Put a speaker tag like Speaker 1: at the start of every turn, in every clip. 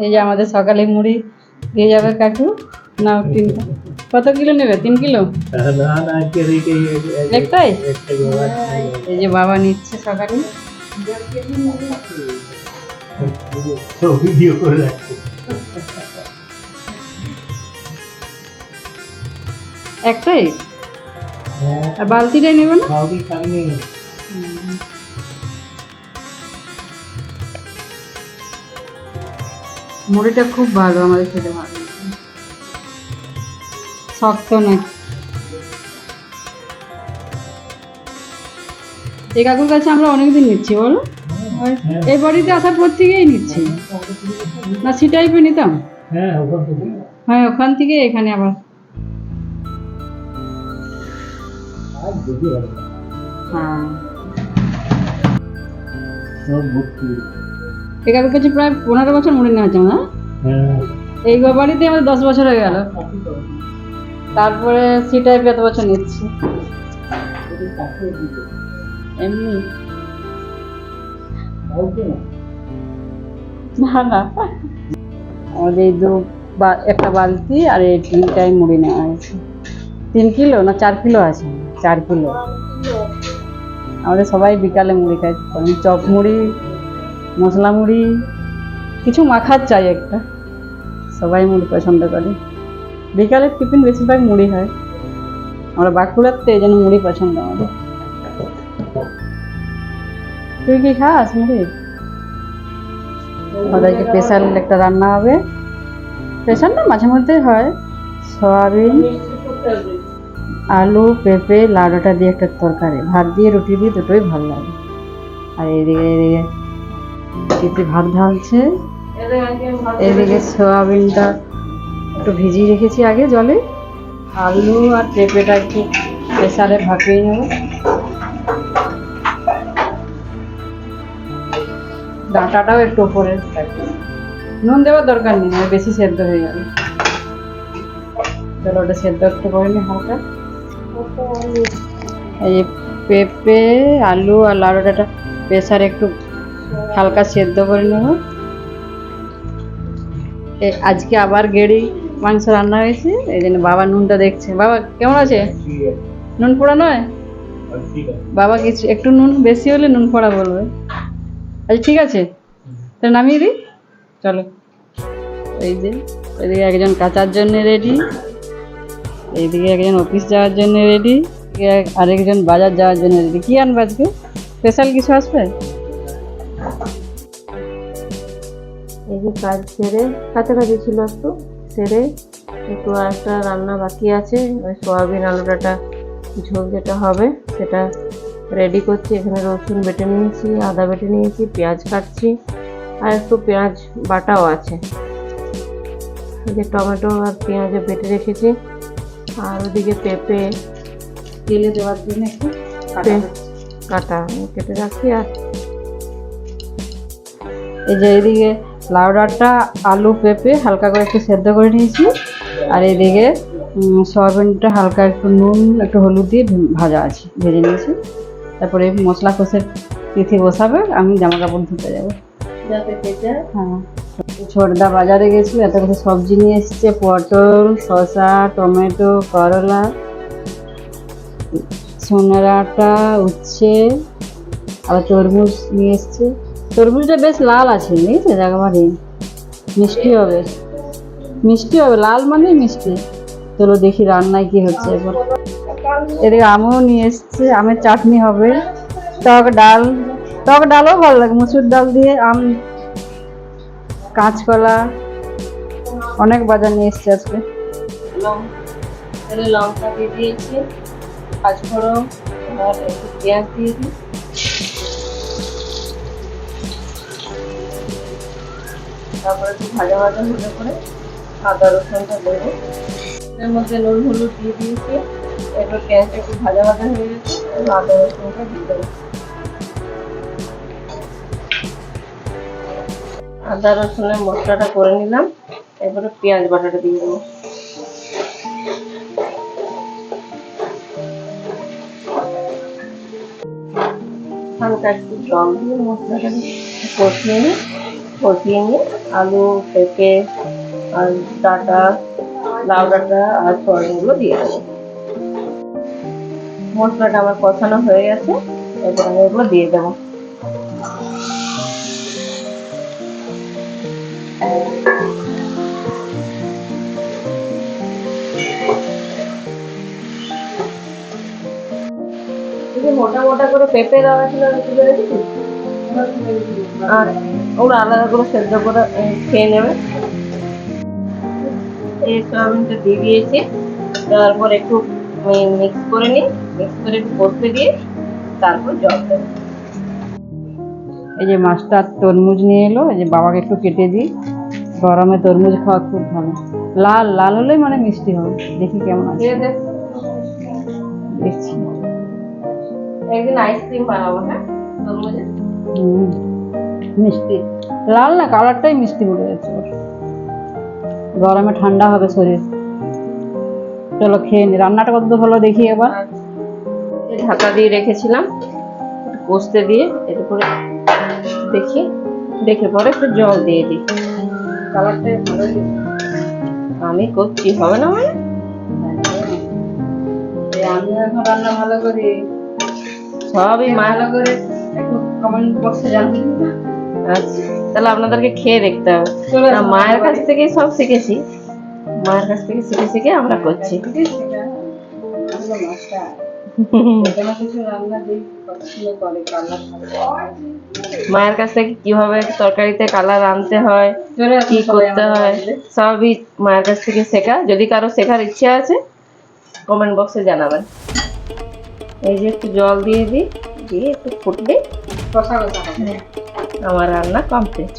Speaker 1: এই যে আমাদের সকালে মুড়ি দিয়ে যাবে কাকু। নাও 3 কত কিলো নেবে? 3 কিলো একটাই। এই যে বাবা নিচ্ছে সকালে। ভিডিও করে রাখছে একটাই। আর বালতিটাই নেবে না? মুড়িটা খুব ভালো, আমাদের খেতে ভালো, শক্ত নয়। এই কাকুর কাছে আমরা অনেকদিন নিচ্ছি বলো, এই বাড়িতে আসার পর থেকেই নিচ্ছি না। সি টাইপে নিতাম, হ্যাঁ ওখান থেকে এখানে আবার। হ্যাঁ এই কাকুর কাছে প্রায় 15 বছর মুড়ি নেওয়া হচ্ছে না। এই বাড়িতে আমাদের 10 বছর হয়ে গেল। তারপরে সি টাইপ এত বছর নিচ্ছি এমনি না না। আমাদের এই একটা বালতি আর এই 3টাই মুড়ি নেওয়া হয়েছে। 3 কিলো না 4 কিলো আছে? 4 কিলো। আমাদের সবাই বিকালে মুড়ি খাই, চপ মুড়ি, মশলা মুড়ি, কিছু মাখার চাই একটা। সবাই মুড়ি পছন্দ করে। বিকালের টিফিন বেশিরভাগ মুড়ি হয়। আমরা বাঁকুড়াতে এই জন্য মুড়ি পছন্দ আমাদের। তুই কি খাস মুড়ি? ওদেরকে স্পেশাল একটা রান্না হবে, স্পেশাল না মাঝে মধ্যেই হয়। সয়াবিন, আলু, পেঁপে, লাউডাঁটা দিয়ে একটা তরকারি, ভাত দিয়ে রুটি দিয়ে দুটোই ভালো লাগে। আর এদিকে ভাত ঢালছে। এদিকে সয়াবিনটা একটু ভিজিয়ে রেখেছি আগে জলে। আলু আর পেঁপেটা একটু প্রেসারে ভাপিয়ে নেব। ডাঁটাটাও একটু উপরে থাকে, নুন দেওয়ার দরকার নেই, বেশি সেদ্ধ হয়ে যাবে। চলো ওটা সেদ্ধ একটু করে নি হালকা। এই পেঁপে, আলু আর লাউডাঁটা প্রেসারে একটু হালকা সেদ্ধ করে নেব। আজকে আবার গেড়ি মাংস রান্না হয়েছে, এই জন্য বাবা নুনটা দেখছে। বাবা কেমন আছে? নুন পোড়া নয় বাবা, কিছু একটু নুন বেশি হলে নুন পোড়া বলবে। আচ্ছা ঠিক আছে, তাহলে নামিয়ে দিই। চলো, এই যে এদিকে একজন কাচার জন্য রেডি, এইদিকে একজন অফিস যাওয়ার জন্য রেডি, আরেকজন বাজার যাওয়ার জন্য রেডি। কি আনবে আজকে? স্পেশাল কিছু আসবে? এই যে কাজ সেরে, কাছাকাছি ছিল একটু সেরে, একটু একটা রান্না বাকি আছে। ওই সয়াবিন আলুটাটা ঝোল যেটা হবে সেটা রেডি করছি। এখানে রসুন বেটে নিয়েছি, আদা বেটে নিয়েছি, পেঁয়াজ কাটছি, আর একটু পেঁয়াজ বাটাও আছে। এই যে টমেটো আর পেঁয়াজও বেটে রেখেছি। আর ওদিকে পেঁপে তেলে দেওয়ার জন্য একটু কাটা কেটে রাখছি। আর এই যে এইদিকে লাউডাঁটা, আলু, পেঁপে হালকা করে একটু সেদ্ধ করে নিয়েছি। আর এইদিকে সয়াবিনটা হালকা একটু নুন একটু হলুদ দিয়ে ভাজা আছে, ভেজে নিয়েছি। তারপরে মশলা কষে তিথি বসাবে, আমি জামা কাপড় ধুতে যাবো। হ্যাঁ, ছোটদা বাজারে গেছিল, এত কিছু সবজি নিয়ে এসছে, পটল, শসা, টমেটো, করলা, সোনারাটা, উচ্ছে, আবার তরমুজ নিয়ে এসছে। তরমুজটা বেশ লাল আছে, বুঝেছে, একেবারে মিষ্টি হবে, মিষ্টি হবে, লাল মানে মিষ্টি। চলো দেখি রান্নায় কি হচ্ছে এখন। এদিকে আমও নিয়ে এসছে, আমের চাটনি হবে, টক ডাল, টক ডালও ভালো লাগে, মুসুর ডাল দিয়ে, আম, কাঁচকলা, অনেক বাজার নিয়ে এসছে আজকে। লঙ্কা দিয়ে দিয়েছি, পাঁচফোড়ন আর একটু পেঁয়াজ দিয়ে দিই। তারপরে একটু ভাজা ভাজা হলে পরে আদা রসুনটা দেবো। এর মধ্যে নুন হলুদ দিয়ে দিয়েছি। এবার পেঁয়াজটা একটু ভাজা ভাজা হয়ে গেছে, আদা রসুনটা দিয়ে দেবো। আদা রসুনের মশলাটা করে নিলাম, এবারে পেঁয়াজ বাটাটা দিয়ে দেবো। হালকা একটু জল দিয়ে মশলাটাকে কষিয়ে নিই। আলু, পেঁপে আর ডাটা, লাউ ডাটা আর সয়াবিনগুলো দিয়ে দেবো। মশলাটা আমার কষানো হয়ে গেছে, এবার আমি এগুলো দিয়ে দেবো। মোটা মোটা করে পেঁপে দেওয়া ছিল, তুলে রেখেছি, আর ওরা আলাদা করে সেদ্ধ করে খেয়ে নেবে। এই সয়াবিনটা দিয়ে দিয়েছি, তারপর একটু মিক্স করে নিই, মিক্স করে একটু কষতে দিয়ে তারপর জল দেবো।
Speaker 2: এই যে মাস্টার তরমুজ নিয়ে এলো, এই যে বাবাকে একটু কেটে দিই। গরমে তরমুজ খাওয়া খুব ভালো, লাল লাল হলেই মানে মিষ্টি হবে। দেখি কেমন আছে, দেখছি।
Speaker 1: একদিন আইসক্রিম বানাবো, হ্যাঁ তরমুজের।
Speaker 2: মিষ্টি লাল না, কালারটাই মিষ্টি বলে যাচ্ছে। গরমে ঠান্ডা হবে শরীর। চলো খেয়ে নি। রান্নাটা কত ভালো দেখি এবার।
Speaker 1: ঢাকা দিয়ে রেখেছিলাম কষতে দিয়ে, এর করে দেখি, দেখে পরে একটু জল দিয়ে দিই। কালারটা ভালো, আমি করছি হবে না মানে।
Speaker 2: আমি এখন রান্না ভালো করি,
Speaker 1: সবই মা।
Speaker 2: ভালো করে একটু কমেন্ট বক্সে জানাবেন।
Speaker 1: আচ্ছা, তাহলে আপনাদেরকে খেয়ে দেখতে হবে।
Speaker 2: চলে
Speaker 1: না,
Speaker 2: আসুন
Speaker 1: মায়ের
Speaker 2: আমার
Speaker 1: কাছ
Speaker 2: বাড়ি।
Speaker 1: থেকেই সব শিখেছি, মায়ের কাছ থেকে শিখে শিখে আমরা করছি। মায়ের কাছ থেকে কিভাবে তরকারিতে কালার আনতে হয়, কি করতে হয়, সবই মায়ের কাছ থেকে শেখা। যদি কারো শেখার ইচ্ছে আছে কমেন্ট বক্সে জানাবেন। এই যে একটু জল দিয়ে দিই, দিয়ে একটু ফুটলে আমার রান্না কমপ্লিট।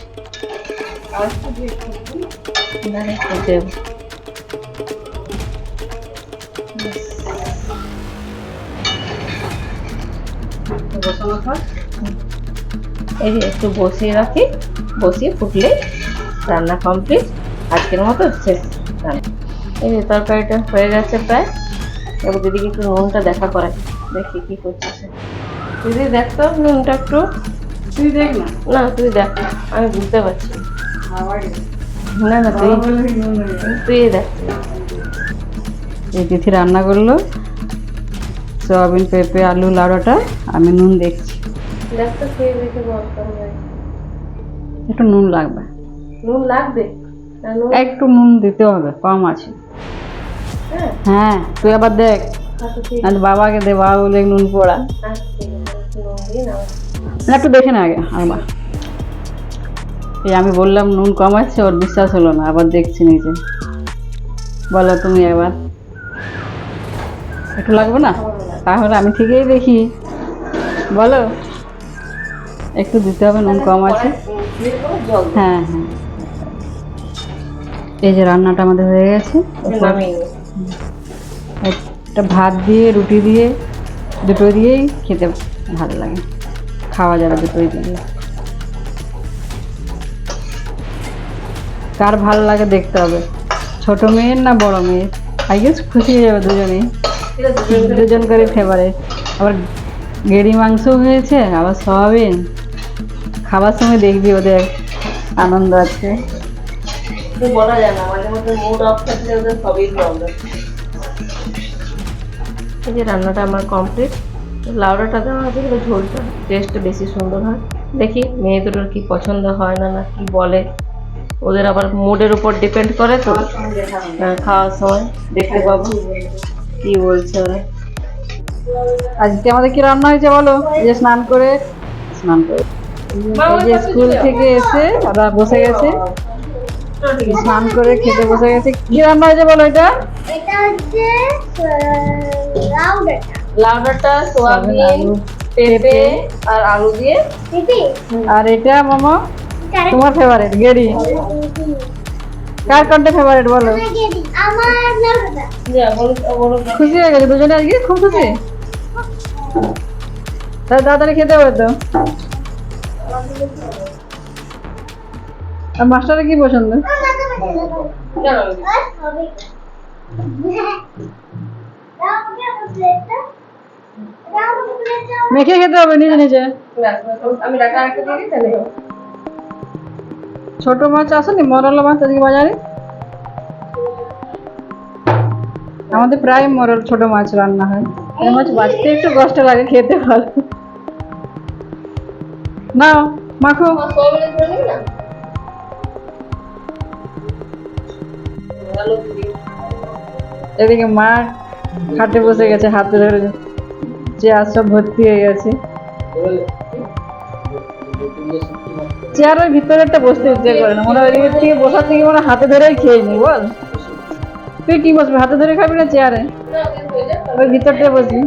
Speaker 1: এই যে একটু বসিয়ে রাখি, বসিয়ে ফুটলে রান্না কমপ্লিট। আজকের মতো শেষ রান্না। এই যে তরকারিটা হয়ে গেছে প্রায়। এবার দিদিকে একটু নুনটা দেখা করাই, দেখি কি করছিস। দিদি দেখতো নুনটা একটু।
Speaker 2: তুই দেখ না।
Speaker 1: না তুই দেখ, আমি বুঝতে পারছি। না না তুই দেখ।
Speaker 2: এই তিথি রান্না করলো সয়াবিন, পেঁপে, আলু, লাউডাটা। আমি নুন দেখছি,
Speaker 1: দেখতো খেয়ে দেখে বলতে হবে।
Speaker 2: একটু নুন লাগবে।
Speaker 1: নুন লাগবে না? নুন
Speaker 2: একটু নুন দিতে হবে, কম আছে।
Speaker 1: হ্যাঁ,
Speaker 2: হ্যাঁ তুই আবার দেখ,
Speaker 1: আচ্ছা ঠিক
Speaker 2: আর বাবাকে দে, বাবা বলে নুন পড়া।
Speaker 1: আছে, ঠিক আছে, একটু নুন দিয়ে নাও।
Speaker 2: না একটু দেখে না আগে আবার। এই আমি বললাম নুন কম আছে, ওর বিশ্বাস হলো না, আবার দেখছি নিজে। বলো তুমি একবার, একটু লাগবে না? তাহলে আমি ঠিকই দেখি, বলো একটু দিতে হবে, নুন কম আছে।
Speaker 1: জল
Speaker 2: হ্যাঁ হ্যাঁ, এই যে রান্নাটা আমাদের হয়ে গেছে।
Speaker 1: নামিয়ে নিই।
Speaker 2: একটা ভাত দিয়ে, রুটি দিয়ে, দুটো দিয়েই খেতে ভালো লাগে, খাওয়া যাবে দুটোই দিয়ে। কার ভালো লাগে দেখতে হবে, ছোট মেয়ের না বড় মেয়ের। আই গেস খুশি হয়ে যাবে দুজনেই, দুজন করে ফেভারিট। আবার গেড়ি মাংস হয়েছে, আবার সয়াবিন। খাবার সময় দেখবি ওদের আনন্দ আছে।
Speaker 1: বলা যায় না, মাঝে মধ্যে মুড অফ থাকলে ওদের সবই প্রবলেম। এই যে রান্নাটা আমার কমপ্লিট। লাউডাটা দেওয়া আছে, ঝোলটা টেস্টটা বেশি সুন্দর হয়। দেখি মেয়ে দুটোর কি পছন্দ হয় না, না কি বলে। ওদের আবার মুডের উপর ডিপেন্ড করে তো। খাওয়ার সময় দেখতে পাবো কি বলছে ওরা।
Speaker 2: আজকে আমাদের কি রান্না হয়েছে বলো? এই যে স্নান করে এই যে স্কুল থেকে এসে ওরা বসে গেছে, স্নান করে খেতে বসে গেছে। কি রান্না হয়েছে বলো? এটা
Speaker 3: হচ্ছে
Speaker 1: লাউডাটা সোয়াবিন, পেঁপে আর আলু দিয়ে।
Speaker 2: আর এটা মামা তোমার ফেভারিট গেড়ি। কার কোনটা ফেভারিট বলো? খুশি হয়ে গেছে দুজনে আজকে, খুব খুশি। তাহলে তাড়াতাড়ি খেতে হবে তো। আর মাস্টারের কি পছন্দ? মেখে খেতে হবে নিজে নিজে।
Speaker 1: আমি ডাটা রাখতে দিই তাহলে।
Speaker 2: ছোট মাছ আসেনি, মরলা মাছ আজকে বাজারে? আমাদের প্রায় মরল ছোট মাছ রান্না হয়। এই মাছ বাঁচতে একটু কষ্ট লাগে, খেতে ভালো। না মাখো। এদিকে মা খাটে বসে গেছে, হাতে ধরে চেয়ার সব ভর্তি হয়ে গেছে। চেয়ারের ভিতরে একটা বসতে ইচ্ছে করে না, মনে হয় ওইদিকে থেকে বসার থেকে মনে হয় হাতে ধরেই খেয়ে নি। বল তুই কি বসবি, হাতে ধরে খাবি না চেয়ারে? ওই ভিতরটা বসবি।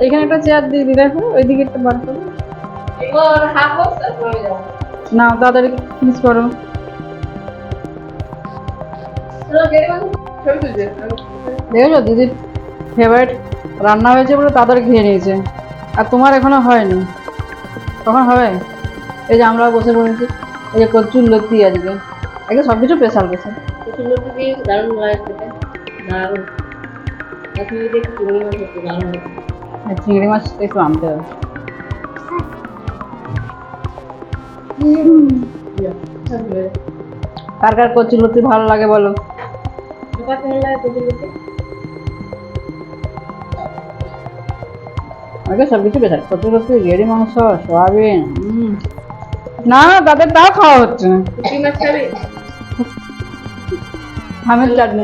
Speaker 2: এখানে একটা চেয়ার দিয়ে দি, দেখো ওইদিকে একটা বার করো। না তাড়াতাড়ি ফিনিশ করো। দেখেছো দিদির ফেভারিট রান্না হয়েছে বলে তাড়াতাড়ি খেয়ে নিয়েছে, আর তোমার এখনো হয়নি। কখন হবে? এই যে আমরা বসে পড়েছি, এই যে কচুর লতি আজকে, আগে সবকিছু স্পেশাল স্পেশাল।
Speaker 1: কচুরলতি দিয়ে দারুণ লাগে খেতে, দারুণ। এখন যদি একটু চিংড়ি মাছ হতো দারুণ হতো।
Speaker 2: চিংড়ি মাছ একটু আনতে হবে। কার কার কচুর লতি ভালো লাগে বলো?
Speaker 1: তোমার কেমন লাগে কচুরলতি?
Speaker 2: আগে সবকিছু স্পেশাল, কচুর লতি, গেড়ি মাংস, সয়াবিন। না তাদের তাও খাওয়া হচ্ছে না।
Speaker 1: পুঁটি মাছ খাবি?
Speaker 2: আমের চাটনি।